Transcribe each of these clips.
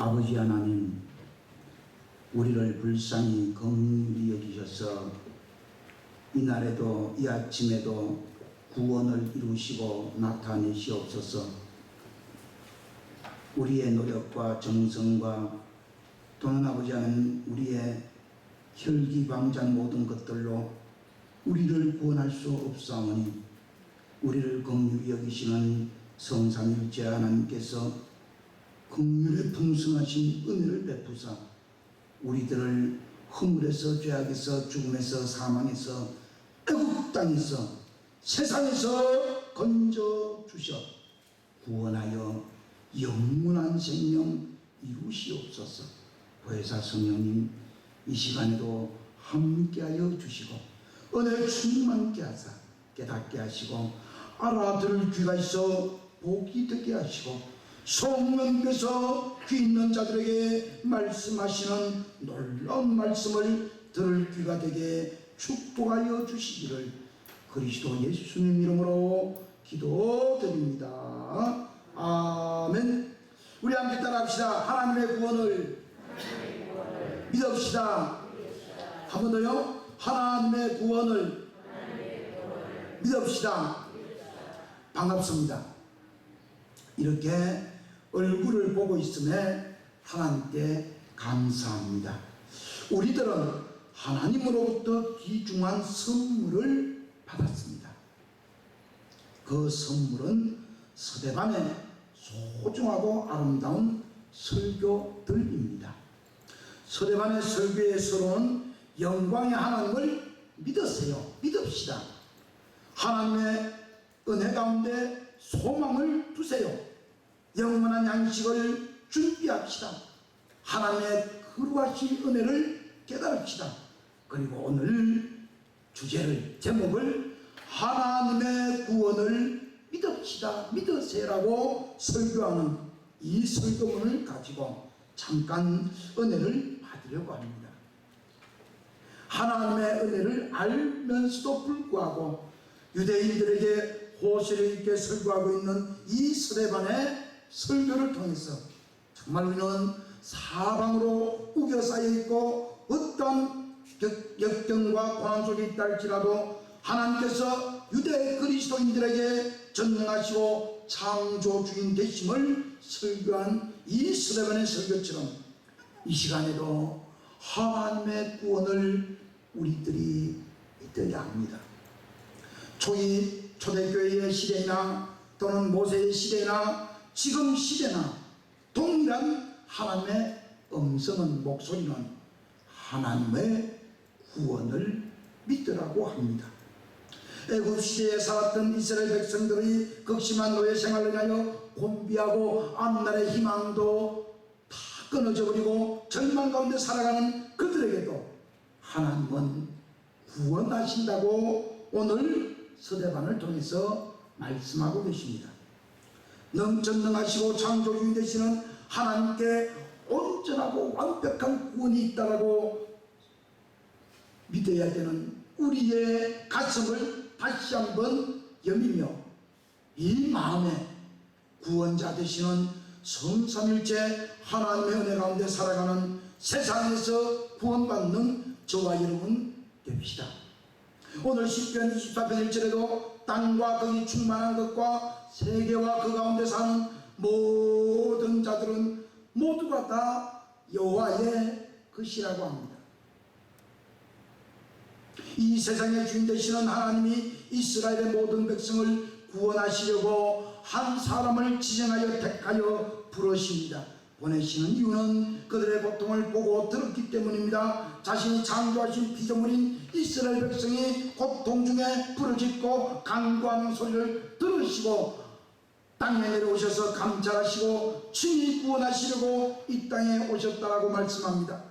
아버지 하나님, 우리를 불쌍히 긍휼히 여기셔서 이날에도 이 아침에도 구원을 이루시고 나타내시옵소서. 우리의 노력과 정성과 또는 아버지 하나님 우리의 혈기방장 모든 것들로 우리를 구원할 수 없사오니 우리를 긍휼히 여기시는 성삼일째 하나님께서 긍휼의 풍성하신 은혜를 베푸사 우리들을 허물에서 죄악에서 죽음에서 사망에서 애국 땅에서 세상에서 건져 주셔 구원하여 영원한 생명 이루시옵소서. 보혜사 성령님, 이 시간에도 함께하여 주시고 은혜 충만케 하사 깨닫게 하시고 알아들을 귀가 있어 복이 되게 하시고 성령께서 귀 있는 자들에게 말씀하시는 놀라운 말씀을 들을 귀가 되게 축복하여 주시기를 그리스도 예수님 이름으로 기도드립니다. 아멘. 우리 함께 따라합시다. 하나님의 구원을 믿읍시다. 한 번 더요. 하나님의 구원을 믿읍시다. 반갑습니다. 이렇게 얼굴을 보고 있음에 하나님께 감사합니다. 우리들은 하나님으로부터 귀중한 선물을 받았습니다. 그 선물은 서대반의 소중하고 아름다운 설교들입니다. 서대반의 설교의 서로는 영광의 하나님을 믿으세요. 믿읍시다. 하나님의 은혜 가운데 소망을 두세요. 영원한 양식을 준비합시다. 하나님의 거룩하신 은혜를 깨달읍시다. 그리고 오늘 주제를, 제목을 하나님의 구원을 믿읍시다, 믿으세요라고 설교하는 이 설교문을 가지고 잠깐 은혜를 받으려고 합니다. 하나님의 은혜를 알면서도 불구하고 유대인들에게 호소력 있게 설교하고 있는 이 스데반의 설교를 통해서 정말 우리는 사방으로 우겨 쌓여 있고 어떤 역경과 고난 속에 있다 할지라도 하나님께서 유대 그리스도인들에게 전능하시고 창조주인 되심을 설교한 이 스데반의 설교처럼 이 시간에도 하나님의 구원을 우리들이 믿어야 합니다. 초대교회의 시대나 또는 모세의 시대나 지금 시대나 동일한 하나님의 음성은, 목소리는 하나님의 구원을 믿으라고 합니다. 애굽시대에 살았던 이스라엘 백성들의 극심한 노예 생활을 인하여 곤비하고 앞날의 희망도 다 끊어져 버리고 절망 가운데 살아가는 그들에게도 하나님은 구원하신다고 오늘 서대반을 통해서 말씀하고 계십니다. 전능하시고 창조주인 되시는 하나님께 온전하고 완벽한 구원이 있다라고 믿어야 되는 우리의 가슴을 다시 한번 여미며 이 마음에 구원자 되시는 성삼일째 하나님의 은혜 가운데 살아가는 세상에서 구원받는 저와 여러분 됩시다. 오늘 시편 24편 1절에도 땅과 거기 충만한 것과 세계와 그 가운데 사는 모든 자들은 모두가 다 여호와의 것이라고 합니다. 이 세상의 주인 되시는 하나님이 이스라엘의 모든 백성을 구원하시려고 한 사람을 지정하여 택하여 부르십니다. 보내시는 이유는 그들의 고통을 보고 들었기 때문입니다. 자신이 창조하신 피조물인 이스라엘 백성이 고통 중에 부르짖고 간구하는 소리를 들으시고 땅에 내려오셔서 감찰하시고 친히 구원하시려고 이 땅에 오셨다라고 말씀합니다.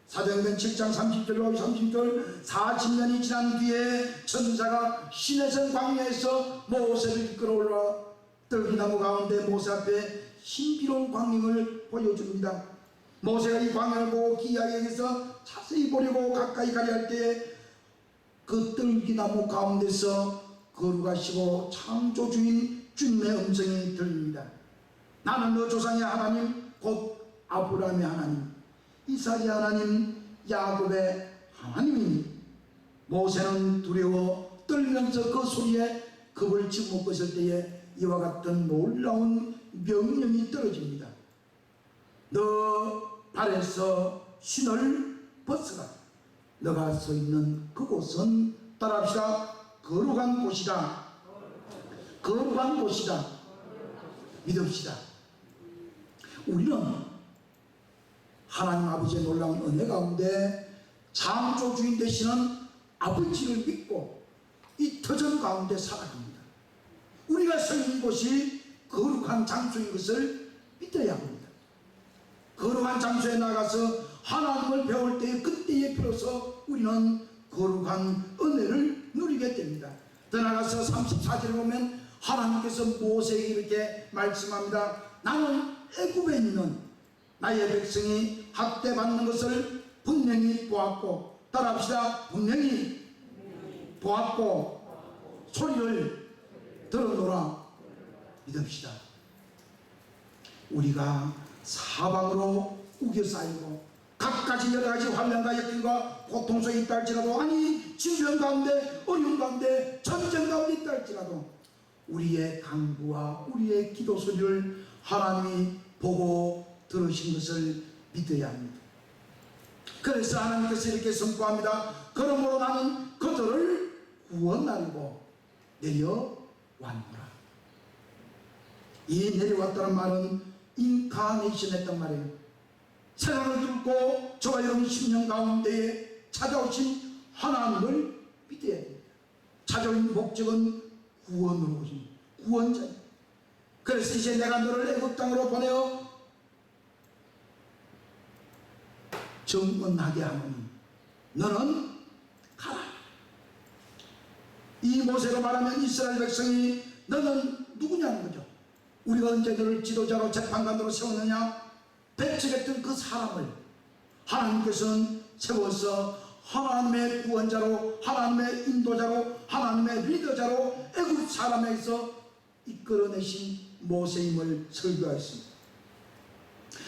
사도행전 7장 30절로 30절 40년이 지난 뒤에 천사가 시내산 광야에서 모세를 이끌어 올라 떨기나무 가운데 모세 앞에 신비로운 광경을 보여줍니다. 모세가 이 광경을 보고 기이하게 여겨서 자세히 보려고 가까이 가려 할 때에 그 떨기나무 가운데서 거룩하시고 창조주인 주님의 음성이 들립니다. 나는 너 조상의 하나님 곧 아브라함의 하나님, 이삭의 하나님, 야곱의 하나님이니 모세는 두려워 떨면서 그 소리에 겁을 집어먹었을 때에 이와 같은 놀라운 명령이 떨어집니다. 너 발에서 신을 벗어라. 너가 서 있는 그곳은 따라합시다. 거룩한 곳이다. 거룩한 곳이다. 믿읍시다. 우리는 하나님 아버지의 놀라운 은혜 가운데 창조주인 되시는 아버지를 믿고 이 터전 가운데 살아갑니다. 우리가 서 있는 곳이 거룩한 장소인 것을 믿어야 합니다. 거룩한 장소에 나가서 하나님을 배울 때에 그때에 비로소 우리는 거룩한 은혜를 누리게 됩니다. 더 나가서 34절에 보면 하나님께서 모세에게 이렇게 말씀합니다. 나는 애굽에 있는 나의 백성이 학대받는 것을 분명히 보았고, 따라합시다. 분명히 보았고 소리를 들어노라. 믿읍시다. 우리가 사방으로 우겨싸이고 각가지 여러가지 환난과 역경과 고통 속에 있다 할지라도, 아니 질병 가운데 어려움 가운데 전쟁 가운데 있다 할지라도 우리의 간구와 우리의 기도 소리를 하나님이 보고 들으신 것을 믿어야 합니다. 그래서 하나님께서 이렇게 선포합니다. 그러므로 나는 그들을 구원하려고 내려왔노라. 이 내려왔다는 말은 인카네이션 했단 말이에요. 세상을 뚫고 저와 여러분 10년 가운데에 찾아오신 하나님을 믿어야 됩니다. 찾아온 목적은 구원으로 오신 구원자입니다. 그래서 이제 내가 너를 애굽 땅으로 보내어 정언하게 하노니 너는 가라. 이 모세가 말하면 이스라엘 백성이 너는 누구냐는 거죠. 우리가 언제 너를 지도자로 재판관으로 세웠느냐. 배척했던 그 사람을 하나님께서는 세워서 하나님의 구원자로, 하나님의 인도자로, 하나님의 리더자로 애굽 사람에게서 이끌어내신 모세임을 설교하였습니다.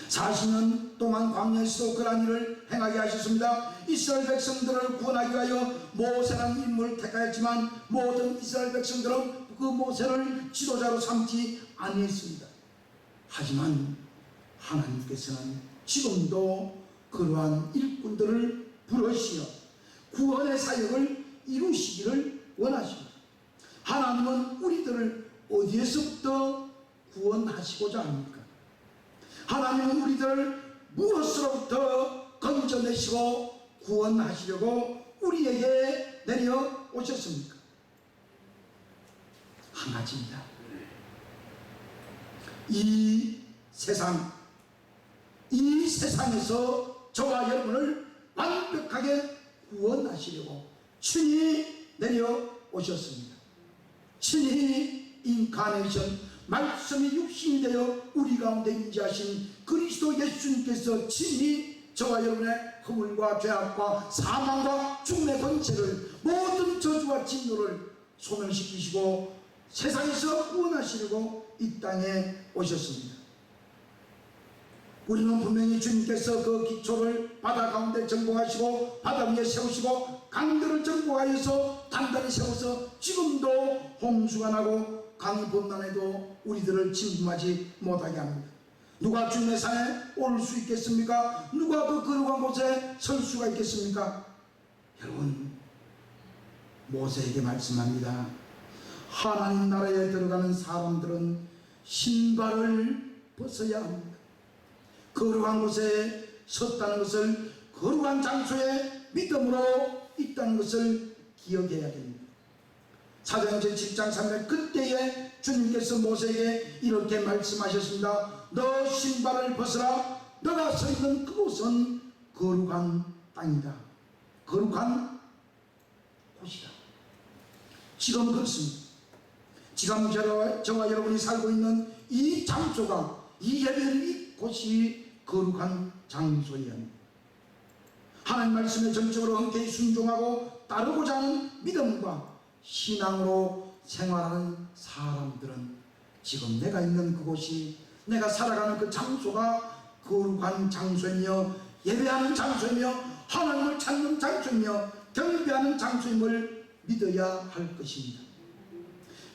40년 동안 광야에서 그러한 일을 행하게 하셨습니다. 이스라엘 백성들을 구원하기 위하여 모세라는 인물을 택하였지만 모든 이스라엘 백성들은 그 모세를 지도자로 삼지 아니했습니다. 하지만 하나님께서는 지금도 그러한 일꾼들을 부르시어 구원의 사역을 이루시기를 원하십니다. 하나님은 우리들을 어디에서부터 구원하시고자 합니까? 하나님은 우리들을 무엇으로부터 건져내시고 구원하시려고 우리에게 내려오셨습니까? 한 가지입니다. 이 세상에서 저와 여러분을 완벽하게 구원하시려고 친히 내려오셨습니다. 친히 인카네이션, 말씀이 육신이 되어 우리 가운데 임재하신 그리스도 예수님께서 친히 저와 여러분의 허물과 죄악과 사망과 죽음의 권세를, 모든 저주와 진노를 소멸시키시고 세상에서 구원하시려고 이 땅에 오셨습니다. 우리는 분명히 주님께서 그 기초를 바다 가운데 정복하시고 바다 위에 세우시고 강들을 정복하여서 단단히 세워서 지금도 홍수가 나고 강이 범람해도 우리들을 침범하지 못하게 합니다. 누가 주님의 산에 올 수 있겠습니까? 누가 그 거룩한 곳에 설 수가 있겠습니까? 여러분, 모세에게 말씀합니다. 하나님 나라에 들어가는 사람들은 신발을 벗어야 합니다. 거룩한 곳에 섰다는 것을, 거룩한 장소에 믿음으로 있다는 것을 기억해야 됩니다. 사도행전 7장 3절, 그때에 주님께서 모세에게 이렇게 말씀하셨습니다. 너 신발을 벗어라. 너가 서 있는 그곳은 거룩한 땅이다. 거룩한 곳이다. 지금 그렇습니다. 지금 저와 여러분이 살고 있는 이 장소가, 이 예배의 이 곳이 거룩한 장소이야. 하나님 말씀에 전적으로 흔쾌히 순종하고 따르고자 하는 믿음과 신앙으로 생활하는 사람들은 지금 내가 있는 그곳이, 내가 살아가는 그 장소가 거룩한 장소이며 예배하는 장소이며 하나님을 찾는 장소이며 경배하는 장소임을 믿어야 할 것입니다.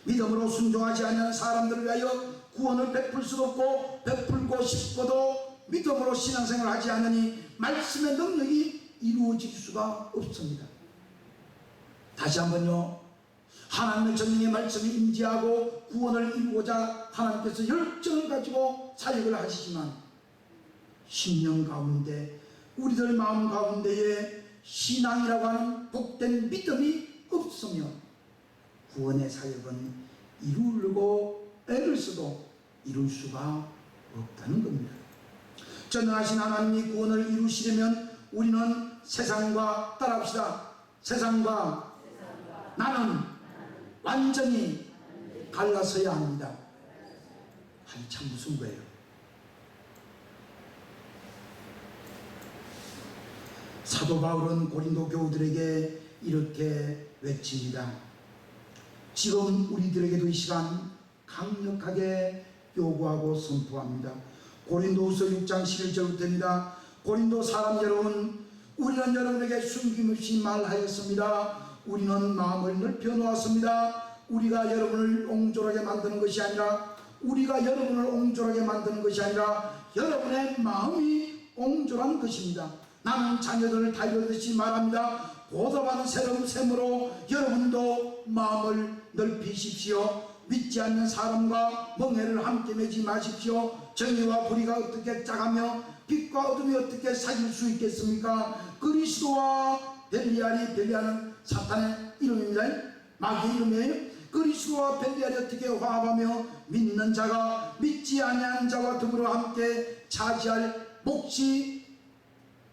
믿음으로 순종하지 않는 사람들을 위하여 구원을 베풀 수도 없고 베풀고 싶어도 믿음으로 신앙생활을 하지 않으니 말씀의 능력이 이루어질 수가 없습니다. 다시 한번요, 하나님의 전능의 말씀에 임재하고 구원을 이루고자 하나님께서 열정을 가지고 사역을 하시지만 심령 가운데 우리들 마음 가운데에 신앙이라고 하는 복된 믿음이 없으며 구원의 사역은 이루려고 애를 써도 이룰 수가 없다는 겁니다. 전능하신 하나님이 구원을 이루시려면 우리는 세상과 따라합시다. 세상과 나는 완전히 갈라서야 합니다. 아니 참 무슨 거예요? 사도 바울은 고린도 교우들에게 이렇게 외칩니다. 지금 우리들에게도 이 시간 강력하게 요구하고 선포합니다. 고린도후서 6장 11절부터입니다. 고린도 사람 여러분, 우리는 여러분에게 숨김없이 말하였습니다. 우리는 마음을 넓혀 놓았습니다. 우리가 여러분을 옹졸하게 만드는 것이 아니라 여러분의 마음이 옹졸한 것입니다. 나는 자녀들을 다루듯이 말합니다. 보답하는 새로운 셈으로 여러분도 마음을 넓히십시오. 믿지 않는 사람과 멍해를 함께 매지 마십시오. 정의와 불의가 어떻게 짜가며 빛과 어둠이 어떻게 사귈 수 있겠습니까? 그리스도와 벨리알이, 벨리알은 사탄의 이름입니다. 마귀의 이름이에요. 그리스도와 벨리알이 어떻게 화합하며 믿는 자가 믿지 아니하는 자와 더불어 함께 차지할 몫이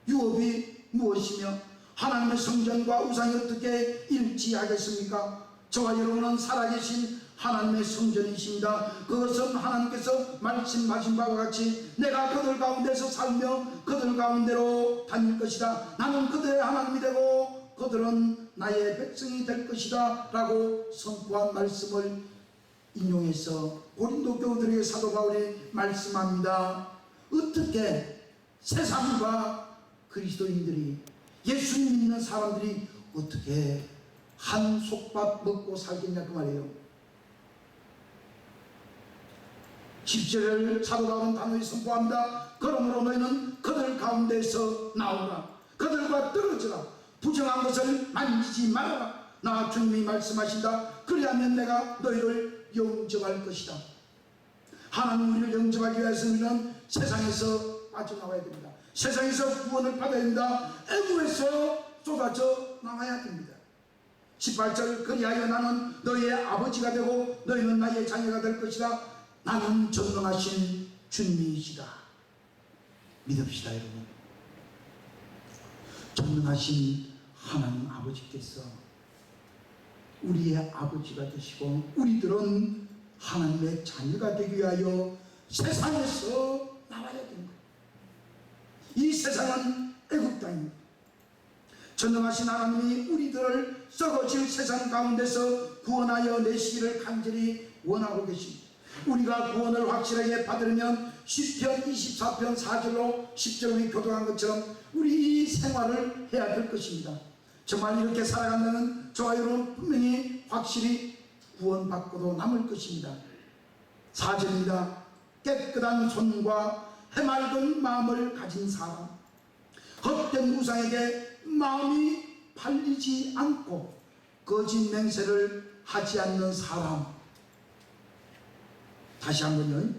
유업이 무엇이며 하나님의 성전과 우상이 어떻게 일치하겠습니까? 저와 여러분은 살아계신 하나님의 성전이십니다. 그것은 하나님께서 말씀하신 바와 같이 내가 그들 가운데서 살며 그들 가운데로 다닐 것이다. 나는 그들의 하나님이 되고 그들은 나의 백성이 될 것이다 라고 선포한 말씀을 인용해서 고린도 교우들에게 사도 바울이 말씀합니다. 어떻게 세상과 그리스도인들이, 예수님 믿는 사람들이 어떻게 한 솥밥 먹고 살겠냐 그 말이에요. 10절을 사도 바울은 단호히 선포합니다. 그러므로 너희는 그들 가운데서 나오라. 그들과 떨어져라. 부정한 것을 만지지 말아라. 나 주님이 말씀하신다. 그리하면 내가 너희를 영접할 것이다. 하나님 우리를 영접하기 위해서 우리는 세상에서 빠져나와야 됩니다. 세상에서 구원을 받아야 됩니다. 애국에서 쏟아져 나와야 됩니다. 18절 그리하여 나는 너희의 아버지가 되고 너희는 나의 자녀가 될 것이다. 나는 전능하신 주님이시다. 믿읍시다 여러분. 전능하신 하나님 아버지께서 우리의 아버지가 되시고 우리들은 하나님의 자녀가 되기 위하여 세상에서 나와야 되는 거예요. 이 세상은 애국 땅입니다. 전능하신 하나님이 우리들을 썩어질 세상 가운데서 구원하여 내시기를 간절히 원하고 계십니다. 우리가 구원을 확실하게 받으려면 시편 24편 4절로 10절이 교도한 것처럼 우리 이 생활을 해야 될 것입니다. 정말 이렇게 살아가면 저와 여러분 분명히 확실히 구원받고도 남을 것입니다. 4절입니다. 깨끗한 손과 해맑은 마음을 가진 사람, 헛된 우상에게 마음이 팔리지 않고 거짓 맹세를 하지 않는 사람. 다시 한번요.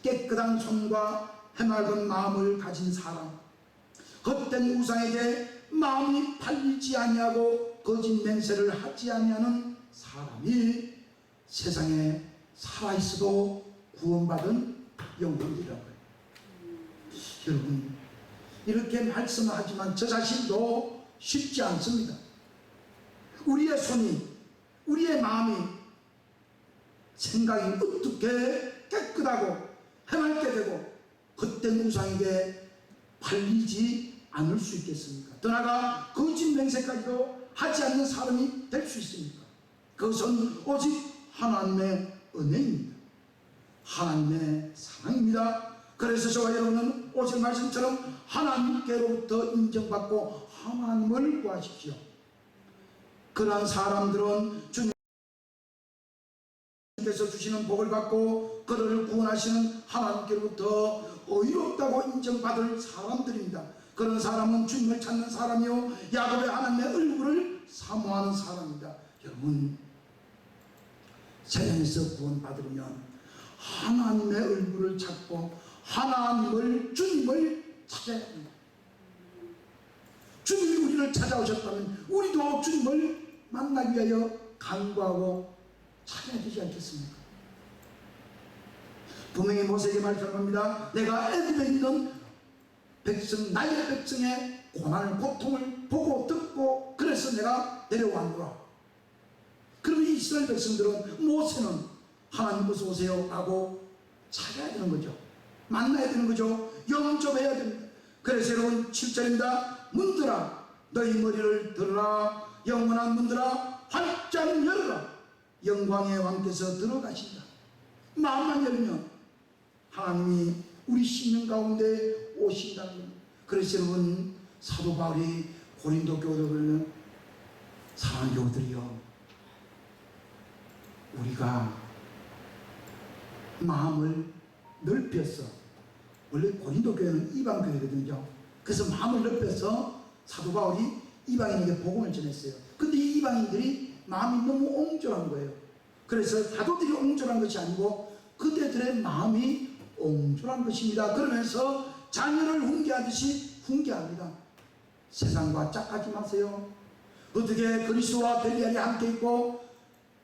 깨끗한 손과 해맑은 마음을 가진 사람, 헛된 우상에게 마음이 팔리지 아니하고 거짓 맹세를 하지 아니하는 사람이 세상에 살아있어도 구원받은 영혼이라고요. 여러분 이렇게 말씀을 하지만 저 자신도 쉽지 않습니다. 우리의 손이, 우리의 마음이, 생각이 어떻게 깨끗하고 해맑게 되고 헛된 우상에게 팔리지 않을 수 있겠습니까? 더 나아가 거짓 맹세까지도 하지 않는 사람이 될 수 있습니까? 그것은 오직 하나님의 은혜입니다. 하나님의 사랑입니다. 그래서 저와 여러분은 오실 말씀처럼 하나님께로부터 인정받고 하나님을 구하십시오. 그러한 사람들은 주님께서 주시는 복을 받고 그를 구원하시는 하나님께로부터 의롭다고 인정받을 사람들입니다. 그런 사람은 주님을 찾는 사람이요 야곱의 하나님의 얼굴을 사모하는 사람입니다. 여러분, 세상에서 구원받으려면 하나님의 얼굴을 찾고 하나님을, 주님을 찾아야 합니다. 주님이 우리를 찾아오셨다면 우리도 주님을 만나기 위하여 간구하고 찾아야 되지 않겠습니까? 분명히 모세에게 말씀합니다. 내가 애굽에 있는 백성, 나의 백성의 고난을, 고통을 보고 듣고 그래서 내가 내려왔노라. 그러면 이스라엘 백성들은, 모세는 하나님 어서 오세요 라고 찾아야 되는 거죠. 만나야 되는 거죠. 영접해야 됩니다. 그래서 여러분 7절입니다. 문들아 너희 머리를 들어라. 영원한 문들아 활짝 열어라. 영광의 왕께서 들어가신다. 마음만 열면 하나님이 우리 심령 가운데 오신다는 겁니다. 그래서 여러분, 사도 바울이 고린도 교회를 사랑하는 교우들이여, 우리가 마음을 넓혀서, 원래 고린도 교회는 이방 교회거든요. 그래서 마음을 넓혀서 사도 바울이 이방인에게 복음을 전했어요. 근데 이 이방인들이 마음이 너무 옹졸한 거예요. 그래서 사도들이 옹졸한 것이 아니고 그대들의 마음이 옹졸한 것입니다. 그러면서 자녀를 훈계하듯이 훈계합니다. 세상과 짝하지 마세요. 어떻게 그리스도와 벨리알이 함께 있고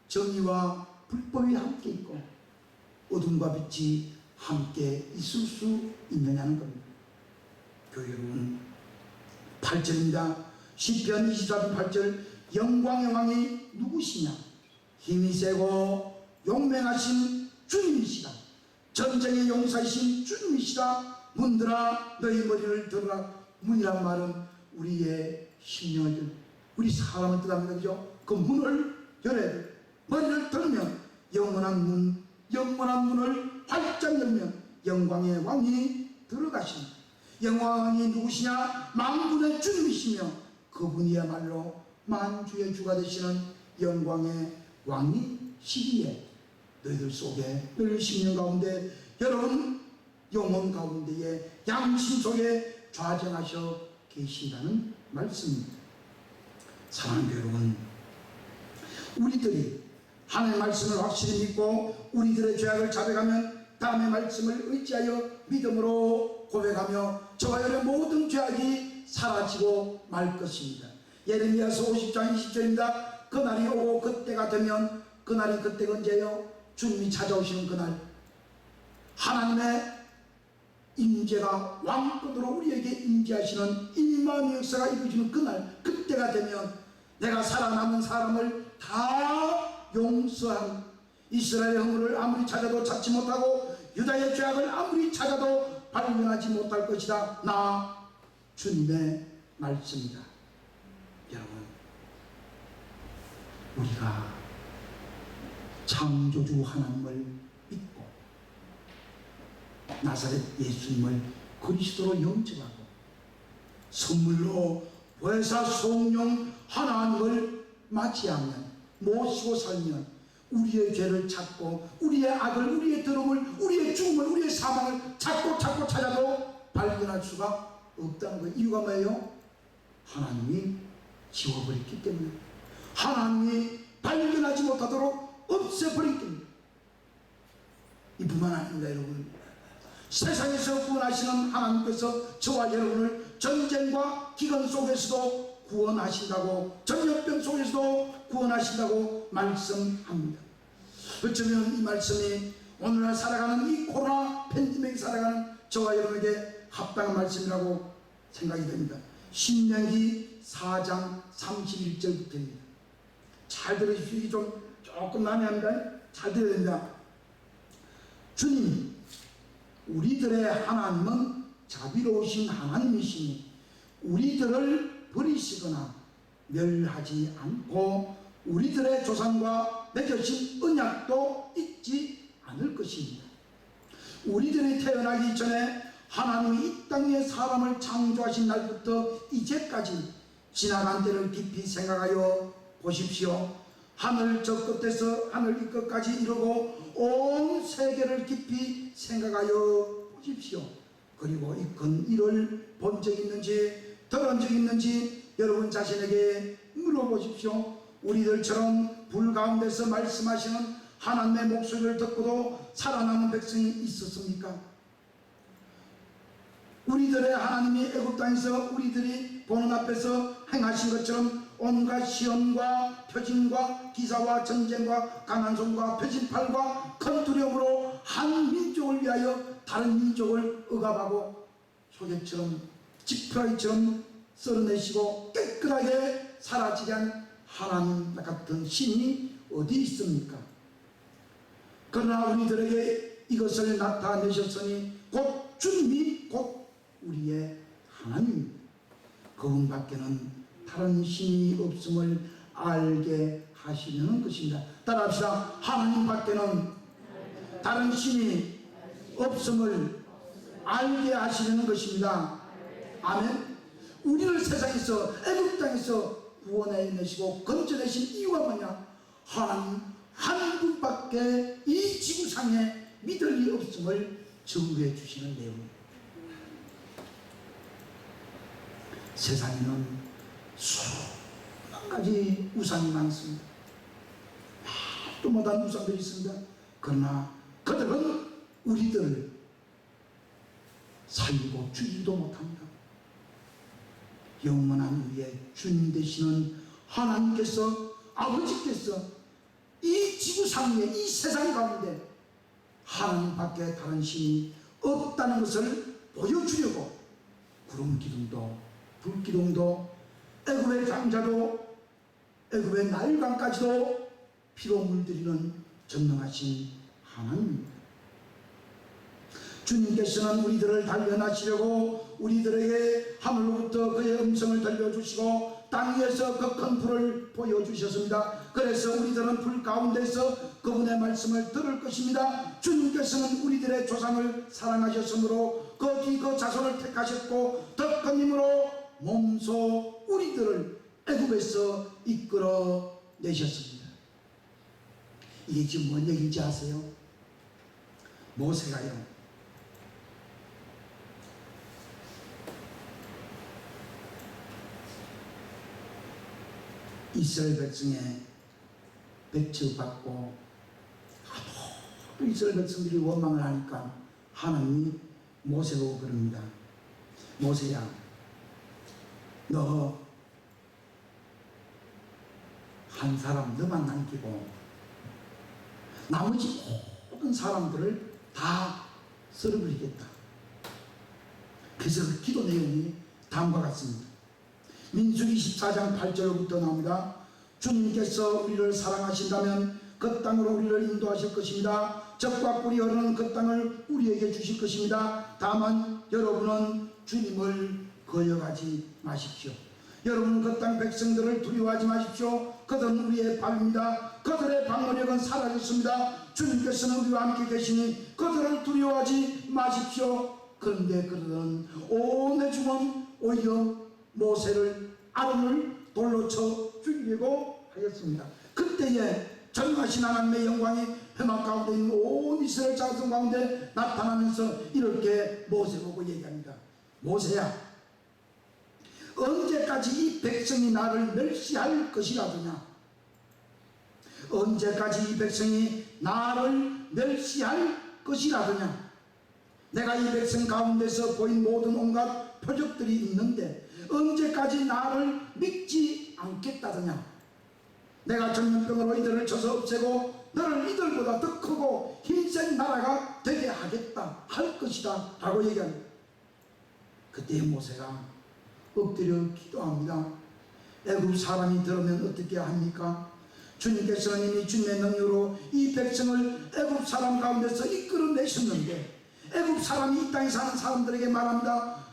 정의와 불법이 함께 있고 어둠과 빛이 함께 있을 수 있느냐는 겁니다. 교회 여러분, 8절입니다. 시편 24편 8절. 영광의 왕이 누구시냐? 힘이 세고 용맹하신 주님이시다. 전쟁의 용사이신 주님이시다. 문들아 너희 머리를 들어라. 문이란 말은 우리의 심령을, 우리 사람을 뜻합니다. 그죠? 그 문을 열어야 돼요. 머리를 들면 영원한 문, 영원한 문을 활짝 열면 영광의 왕이 들어가십니다. 영광의 왕이 누구시냐? 만군의 주님이시며 그분이야말로 만주의 주가 되시는 영광의 왕이시기에 너희들 속에, 너희 심령 가운데, 여러분 영혼 가운데에, 양심 속에 좌정하셔 계신다는 말씀입니다. 사랑하는 여러분, 우리들이 하나님의 말씀을 확실히 믿고 우리들의 죄악을 자백하면 다음의 말씀을 의지하여 믿음으로 고백하며 저와 여러분의 모든 죄악이 사라지고 말 것입니다. 예레미야서 50장 20절입니다. 그날이 오고 그때가 되면, 그날이 그때가 언제요? 주님이 찾아오시는 그날, 하나님의 임재가 왕권으로 우리에게 임재하시는 임마누엘 역사가 이루어지는 그날, 그때가 되면 내가 살아남은 사람을 다 용서한, 이스라엘의 허물을 아무리 찾아도 찾지 못하고 유다의 죄악을 아무리 찾아도 발견하지 못할 것이다. 나 주님의 말씀이다. 여러분, 우리가 창조주 하나님을 믿고 나사렛 예수님을 그리스도로 영접하고 선물로 보혜사 성령 하나님을 맞이하면, 모시고 살면 우리의 죄를 찾고 우리의 악을, 우리의 더러움을, 우리의 죽음을, 우리의 사망을 찾고 찾아도 발견할 수가 없다는 거예요. 이유가 뭐예요? 하나님이 지워버렸기 때문에, 하나님이 발견하지 못하도록 없애버렸기 때문에. 이뿐만 아닙니다. 여러분, 세상에서 구원하시는 하나님께서 저와 여러분을 전쟁과 기근 속에서도 구원하신다고, 전염병 속에서도 구원하신다고 말씀합니다. 어쩌면 이 말씀이 오늘날 살아가는 이 코로나 팬데믹 살아가는 저와 여러분에게 합당한 말씀이라고 생각이 됩니다. 신명기 4장 31절부터입니다. 잘 들으십시오. 좀 조금 난해합니다. 잘 들어야 됩니다. 주님이, 우리들의 하나님은 자비로우신 하나님이시니 우리들을 버리시거나 멸하지 않고 우리들의 조상과 맺으신 언약도 잊지 않을 것입니다. 우리들이 태어나기 전에 하나님이 이 땅에 사람을 창조하신 날부터 이제까지 지나간 때를 깊이 생각하여 보십시오. 하늘 저 끝에서 하늘 이 끝까지 이루고 온 세계를 깊이 생각하여 보십시오. 그리고 이큰 일을 본 적 있는지 들은 적 있는지 여러분 자신에게 물어보십시오. 우리들처럼 불 가운데서 말씀하시는 하나님의 목소리를 듣고도 살아남은 백성이 있었습니까? 우리들의 하나님이 애굽 땅에서 우리들이 보는 앞에서 행하신 것처럼 온갖 시험과 표징과 기사와 전쟁과 강한 손과 표진팔과 큰 두려움으로 한 민족을 위하여 다른 민족을 억압하고 소개처럼 지푸라기처럼 썰어내시고 깨끗하게 사라지게 한 하나님 같은 신이 어디 있습니까? 그러나 우리들에게 이것을 나타내셨으니 곧 주님이 곧 우리의 하나님입니다. 그분밖에는 다른 신이 없음을 알게 하시는 것입니다. 따라합시다. 하나님밖에는 다른 신이 없음을 알게 하시는 것입니다. 아멘. 우리를 세상에서 애굽 땅에서 구원해내시고 건져내신 이유가 뭐냐? 하나님 한 분밖에 이 지구상에 믿을 리 없음을 증거해 주시는 내용입니다. 세상에는 수만 가지 우상이 많습니다. 또 못한 우상들이 있습니다. 그러나 그들은 우리들을 살리고 죽이지도 못합니다. 영원한 우리의 주님 되시는 하나님께서, 아버지께서 이 지구상 위에 이 세상 가운데 하나님밖에 다른 신이 없다는 것을 보여주려고 구름기둥도 불기둥도 애굽의 장자도 애굽의 나일강까지도 피로 물들이는 전능하신 하나님입니다. 주님께서는 우리들을 단련하시려고 우리들에게 하늘로부터 그의 음성을 들려주시고 땅 위에서 그 큰 불을 보여주셨습니다. 그래서 우리들은 불 가운데서 그분의 말씀을 들을 것입니다. 주님께서는 우리들의 조상을 사랑하셨으므로 그 뒤 그 자손을 택하셨고 더 큰 힘으로 몸소 우리들을 애굽에서 이끌어 내셨습니다. 이게 지금 뭔 얘기인지 아세요? 모세가요, 이스라엘 백성의 배척받고 하도 이스라엘 백성들이 원망을 하니까 하나님이 모세로 그럽니다. 모세야, 너 한 사람 너만 남기고 나머지 모든 사람들을 다 썰어버리겠다. 그래서 그 기도 내용이 다음과 같습니다. 민수기 14장 8절부터 나옵니다. 주님께서 우리를 사랑하신다면 그 땅으로 우리를 인도하실 것입니다. 젖과 꿀이 흐르는 그 땅을 우리에게 주실 것입니다. 다만 여러분은 주님을 거역하지 마십시오. 여러분은 그 땅 백성들을 두려워하지 마십시오. 그들은 우리의 밥입니다. 그들의 방어력은 사라졌습니다. 주님께서는 우리와 함께 계시니 그들을 두려워하지 마십시오. 그런데 그들은 온 애굽은 오히려 모세를 아론을 돌로 쳐 죽이려고 하였습니다. 그때에 전능하신 하나님의 영광이 회막 가운데 있는 온 이스라엘 자손 가운데 나타나면서 이렇게 모세 보고 얘기합니다. 모세야, 언제까지 이 백성이 나를 멸시할 것이라더냐? 언제까지 이 백성이 나를 멸시할 것이라더냐? 내가 이 백성 가운데서 보인 모든 온갖 표적들이 있는데 언제까지 나를 믿지 않겠다더냐? 내가 전염병으로 이들을 쳐서 없애고 너를 이들보다 더 크고 힘센 나라가 되게 하겠다 할 것이다 라고 얘기합니다. 그때 모세가 엎드려 기도합니다. 애굽 사람이 들으면 어떻게 합니까? 주님께서는 이미 주님의 능력으로 이 백성을 애굽 사람 가운데서 이끌어내셨는데 애굽 사람이 이 땅에 사는 사람들에게 말합니다.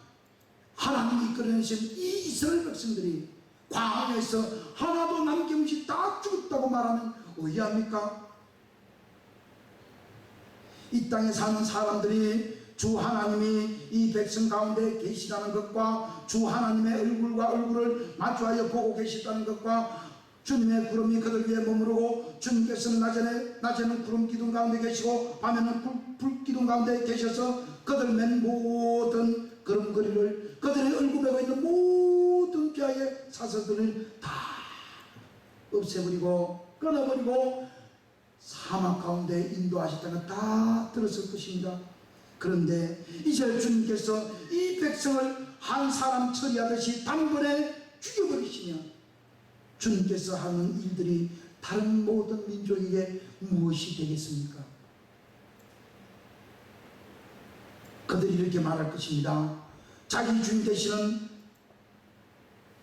하나님이 이끌어내신 이 이스라엘 백성들이 광야에서 하나도 남김없이 다 죽었다고 말하면 어이합니까? 이 땅에 사는 사람들이 주 하나님이 이 백성 가운데 계시다는 것과 주 하나님의 얼굴과 얼굴을 마주하여 보고 계시다는 것과 주님의 구름이 그들 위에 머무르고 주님께서는 낮에는 구름 기둥 가운데 계시고 밤에는 불 기둥 가운데 계셔서 그들 맨 모든 걸음걸이를 그들의 얼굴에 메고 있는 모든 뼈의 사슬들을 다 없애버리고 끊어버리고 사막 가운데 인도하셨다는 다 들었을 것입니다. 그런데 이제 주님께서 이 백성을 한 사람 처리하듯이 단번에 죽여버리시면 주님께서 하는 일들이 다른 모든 민족에게 무엇이 되겠습니까? 그들이 이렇게 말할 것입니다. 자기 주인 되시는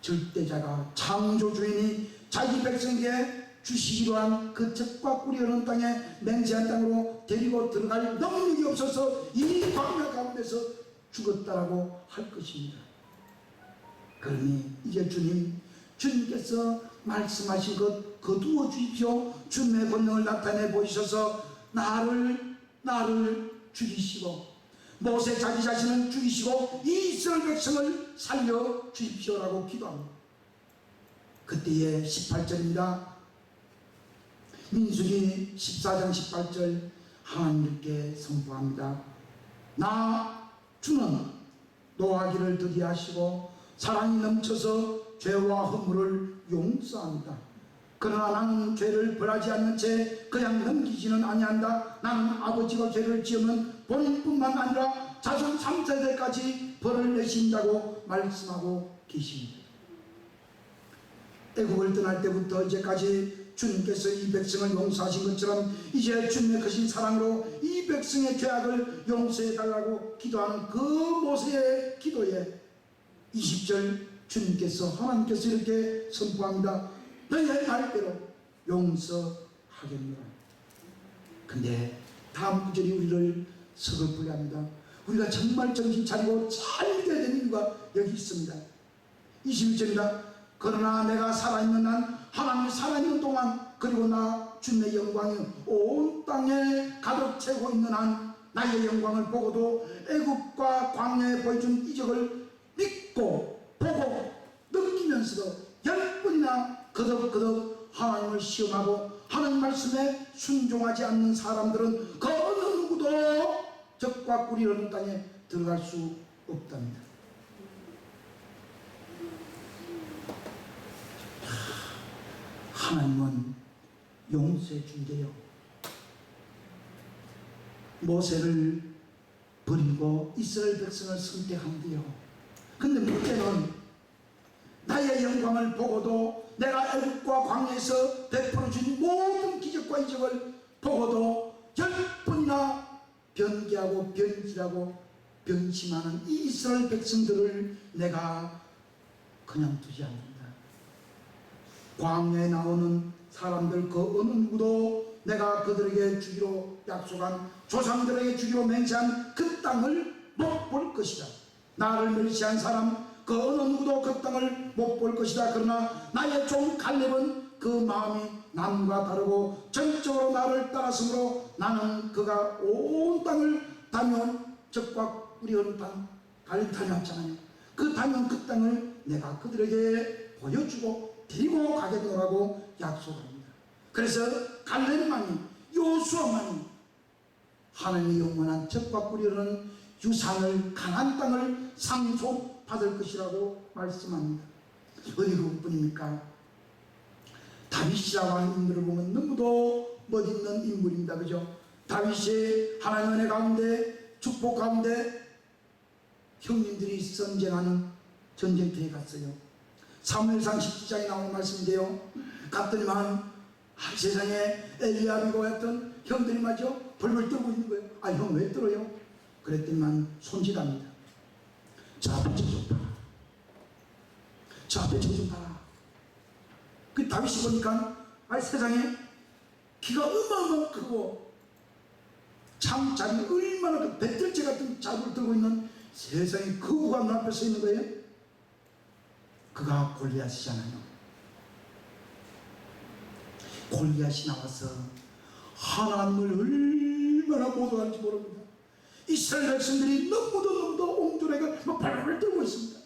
절대자가 창조주인이 자기 백성에게 주시기로 한 그 젖과 꿀이 흐르는 땅에 맹세한 땅으로 데리고 들어갈 능력이 없어서 이 광야 가운데서 죽었다라고 할 것입니다. 그러니 이제 주님께서 말씀하신 것 거두어 주십시오. 주님의 권능을 나타내 보이셔서 나를 죽이시고 모세 자기 자신을 죽이시고 이 이스라엘 백성을 살려 주십시오라고 기도합니다. 그때의 18절입니다. 민수기 14장 18절 하나님께 선포합니다. 나 주는 노하기를 더디하시고 사랑이 넘쳐서 죄와 허물을 용서합니다. 그러나 나는 죄를 벌하지 않는 채 그냥 넘기지는 아니한다. 나는 아버지가 죄를 지으면 본인뿐만 아니라 자손 3세대까지 벌을 내신다고 말씀하고 계십니다. 애국을 떠날 때부터 이제까지 주님께서 이 백성을 용서하신 것처럼 이제 주님의 크신 사랑으로 이 백성의 죄악을 용서해달라고 기도하는 그 모세의 기도에 20절 주님께서 하나님께서 이렇게 선포합니다. 너희의 말대로 용서하겠노라. 근데 다음 구절이 우리를 서글프게 합니다. 우리가 정말 정신 차리고 잘 믿어야 되는 이유가 여기 있습니다. 21절입니다. 그러나 내가 살아있는 한 하나님이 살아있는 동안 그리고 나 주님의 영광이 온 땅에 가득 채고 있는 한 나의 영광을 보고도 애국과 광야에 보여준 이적을 믿고 보고 느끼면서도 10번이나 거듭거듭 하나님을 시험하고 하나님 말씀에 순종하지 않는 사람들은 그 어느 누구도 적과 꿀이 흐르는 땅에 들어갈 수 없답니다. 하나님은 용서해 준대요. 모세를 버리고 이스라엘 백성을 선택한대요. 근데 문제는 나의 영광을 보고도 내가 애국과 광야에서 베풀어 준 모든 기적과 이적을 보고도 10번이나 변개하고 변질하고 변심하는 이 이스라엘 백성들을 내가 그냥 두지 않는다. 광야에 나오는 사람들 그 어느 누구도 내가 그들에게 주기로 약속한 조상들에게 주기로 맹세한 그 땅을 못 볼 것이다. 나를 멸시한 사람 그 어느 누구도 그 땅을 못 볼 것이다. 그러나 나의 종 갈렙은 그 마음이 남과 다르고 전적으로 나를 따랐으므로 나는 그가 온 땅을 다녀온 적과 꿀이 흐르는 땅 갈렙 다녀왔잖아요. 그 다녀온 그 땅을 내가 그들에게 보여주고 데리고 가겠노라고 약속합니다. 그래서 갈렙만이 요수아만이 하나님의 영원한 적과 꿀이 흐르는 유산을 가나안 땅을 상속받을 것이라고 말씀합니다. 어디 그뿐입니까? 다윗이라고 하는 인물을 보면 너무도 멋있는 인물입니다. 그죠? 다윗이 하나님의 은혜 가운데 축복 가운데 형님들이 전쟁하는 전쟁터에 갔어요. 사무엘상 17장에 나오는 말씀인데요. 갔더니만 세상에 엘리압이고 했던 형들이 말이죠. 벌벌 떨고 있는 거예요. 아, 형 왜 떨어요? 그랬더니만 손짓합니다. 저 앞에 좀 봐라. 저 앞에 좀 봐라. 그 다윗이 보니까 세상에 키가 어마어마 크고 참 자기 얼마나 그 배틀째 같은 자구를 들고 있는 세상에 그 우가 눈앞에 서 있는 거예요. 그가 골리앗이잖아요. 골리앗이 나와서 하나님을 얼마나 모독할지 모릅니다. 이스라엘 백성들이 너무도 옹졸하게 막 발을 들고 있습니다.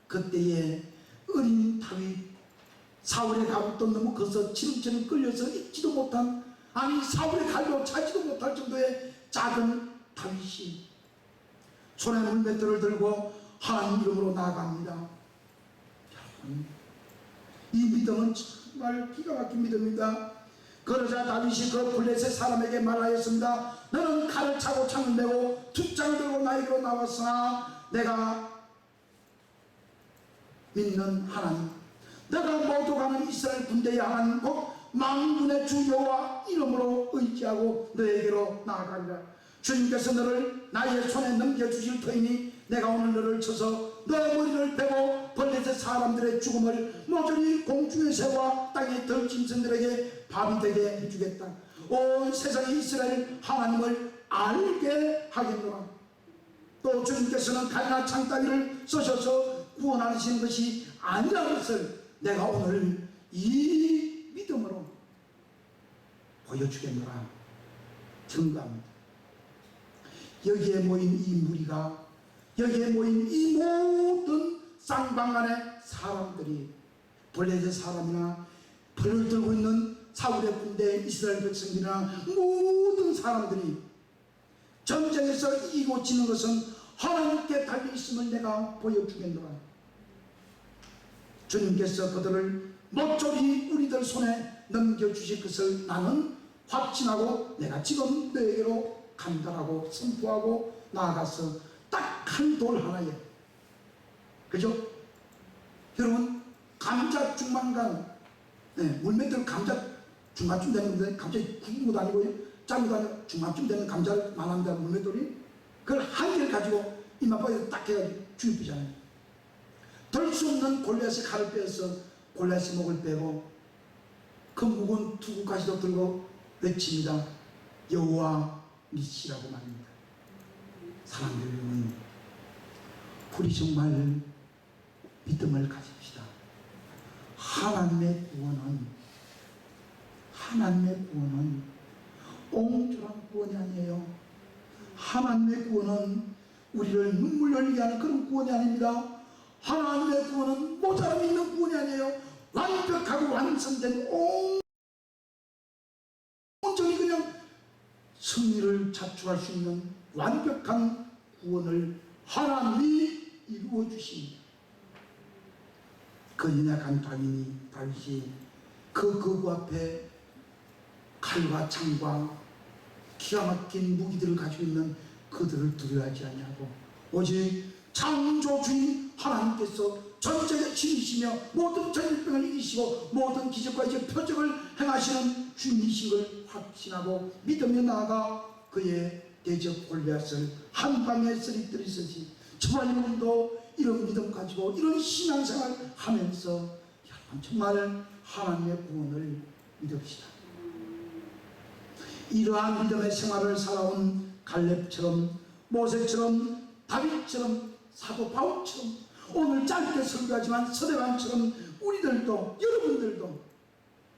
그때에 어린 다윗, 사울의 가부도 너무 커서 지름처럼 끌려서 잊지도 못한, 아니 사울의 칼로 차지도 못할 정도의 작은 다윗이 손에 물맷돌을 들고 하나님 이름으로 나아갑니다. 여러분, 이 믿음은 정말 기가 막힌 믿음입니다. 그러자 다윗이 그 블레셋 사람에게 말하였습니다. 너는 칼을 차고 창을 메고 툭장을 들고 나에게로 나왔으나 내가 믿는 하나님, 내가 모두 가는 이스라엘 군대의 하나님 곧 만군의 주 여호와 이름으로 의지하고 너에게로 나아가리라. 주님께서 너를 나의 손에 넘겨주실 터이니 내가 오늘 너를 쳐서 너 머리를 베고 블레셋 사람들의 죽음을 모조리 공중의 새와 땅의 들짐승들에게 밥이 되게 해주겠다. 온 세상의 이스라엘 하나님을 알게 하겠노라. 또 주님께서는 칼이나 창따기를 쓰셔서 구원하시는 것이 아니라는 것을 내가 오늘 이 믿음으로 보여주겠노라 증거합니다. 여기에 모인 이 무리가, 여기에 모인 이 모든 쌍방간의 사람들이 블레셋 사람이나 불을 들고 있는 사울의 군대 이스라엘 백성들이나 모든 사람들이 전쟁에서 이기고 지는 것은 하나님께 달려있음을 내가 보여주겠노라. 주님께서 그들을 모조리 우리들 손에 넘겨주실 것을 나는 확신하고 내가 지금 너에게로 간다라고 선포하고 나아가서 딱 한 돌 하나에, 그죠? 여러분, 감자 중간간, 물맷돌 감자 중간쯤 되는 건데 갑자기 굵은 것도 아니고요, 작은 것도 아니고 중간쯤 되는 감자를 말합니다. 물맷돌이 그걸 한 개를 가지고 이마바에 딱 해가지고 죽이잖아요. 들 수 없는 골리앗의 칼을 빼서 골리앗의 목을 빼고 그 묵은 투구까지도 들고 외칩니다. 여호와 니시라고 말입니다. 사랑하는 여러분, 우리 정말 믿음을 가집시다. 하나님의 구원은 옹졸한 구원이 아니에요. 하나님의 구원은 우리를 눈물 흘리게 하는 그런 구원이 아닙니다. 하나님의 구원은 모자람 있는 구원이 아니에요. 완벽하고 완성된 온전히 그냥 승리를 자축할 수 있는 완벽한 구원을 하나님이 이루어 주십니다. 그 연약한 다윗이 그 거구 앞에 칼과 창과 기가 막힌 무기들을 가지고 있는 그들을 두려워하지 아니하고 오직 창조주인 하나님께서 전쟁의 신이시며 모든 전쟁병을 이기시고 모든 기적과 이제 표적을 행하시는 주님이신 걸 확신하고 믿으며 나아가 그의 대적 골리앗을 한 방에 쓰러뜨리듯이 저와 여러분도 이런 믿음 가지고 이런 신앙생활 하면서 여러분 정말 하나님의 구원을 믿읍시다. 이러한 믿음의 생활을 살아온 갈렙처럼, 모세처럼, 다윗처럼, 사도 바울처럼, 오늘 짧게 설교하지만 서대반처럼 우리들도, 여러분들도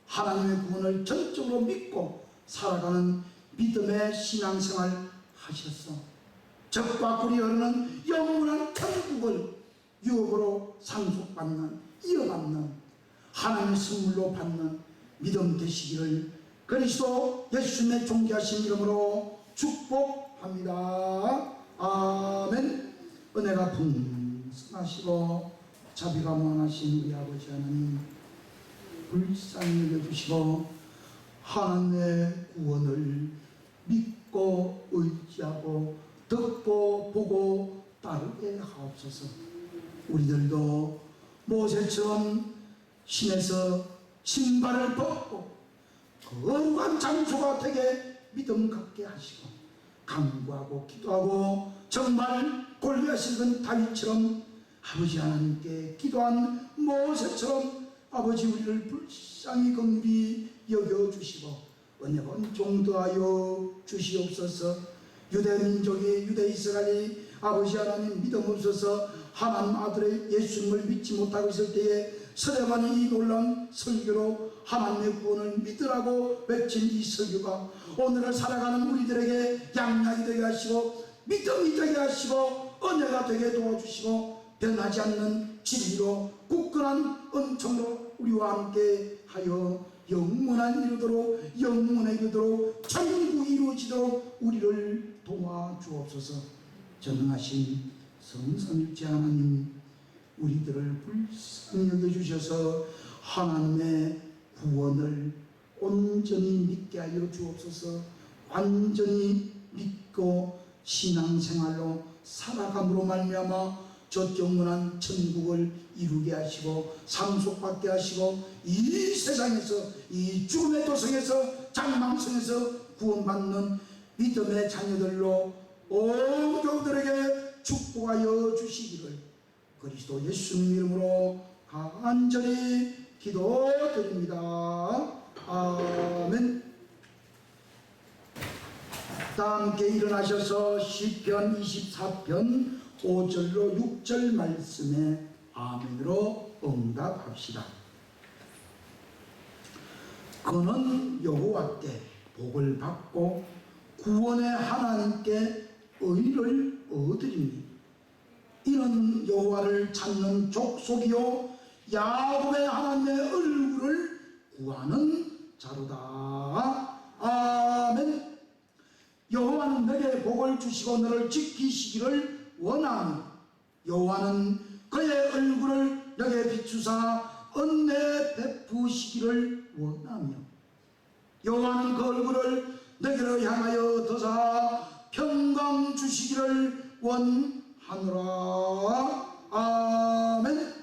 하나님의 구원을 전적으로 믿고 살아가는 믿음의 신앙생활 하셨어. 적과 꿀이 흐르는 영원한 천국을 유업으로 상속받는, 이어받는, 하나님의 선물로 받는 믿음 되시기를 그리스도 예수님의 존귀하신 이름으로 축복합니다. 아멘. 은혜가 풍성하시고 자비가 무한하신 우리 아버지 하나님, 불쌍히 여겨주시고 하나님의 구원을 믿고 의지하고 듣고 보고 따르게 하옵소서. 우리들도 모세처럼 신에서 신발을 벗고 거룩한 장소가 되게 믿음 갖게 하시고 간구하고 기도하고 정말 골리앗이던 다윗처럼 아버지 하나님께 기도한 모세처럼 아버지 우리를 불쌍히 긍휼히 여겨주시고 은혜가 온종도하여 주시옵소서. 유대민족이 유대 이스라엘이 아버지 하나님 믿음 없어서 하나님 아들의 예수님을 믿지 못하고 있을 때에 서대반이 이 놀라운 설교로 하나님의 구원을 믿으라고 외친 이 설교가 오늘을 살아가는 우리들에게 양약이 되게 하시고 믿음이 되게 하시고 은혜가 되게 도와주시고 변하지 않는 진리로 굳건한 은총으로 우리와 함께 하여 영원한 이루도록 영원에 이루도록 천국 이루어지도록 우리를 도와주옵소서. 전능하신 성삼일체 하나님, 우리들을 불쌍히 여겨주셔서 하나님의 구원을 온전히 믿게 하여 주옵소서. 완전히 믿고 신앙생활로 살아감으로 말미암아 저 영원한 천국을 이루게 하시고 상속받게 하시고 이 세상에서 이 죽음의 도성에서 장망성에서 구원받는 믿음의 자녀들로 온 교우들에게 축복하여 주시기를 그리스도 예수님 이름으로 간절히 기도드립니다. 아멘. 다 함께 일어나셔서 시편 24편 5절로 6절 말씀에 아멘으로 응답합시다. 그는 여호와께 복을 받고 구원의 하나님께 의를 얻으리니 이는 여호와를 찾는 족속이요 야곱의 하나님의 얼굴을 구하는 자로다. 아멘. 여호와는 너에게 복을 주시고 너를 지키시기를 원하며 여호와는 그의 얼굴을 너에게 비추사 은혜 베푸시기를 원하며 여호와는 그 얼굴을 너에게로 향하여 드사 평강 주시기를 원하노라. 아멘.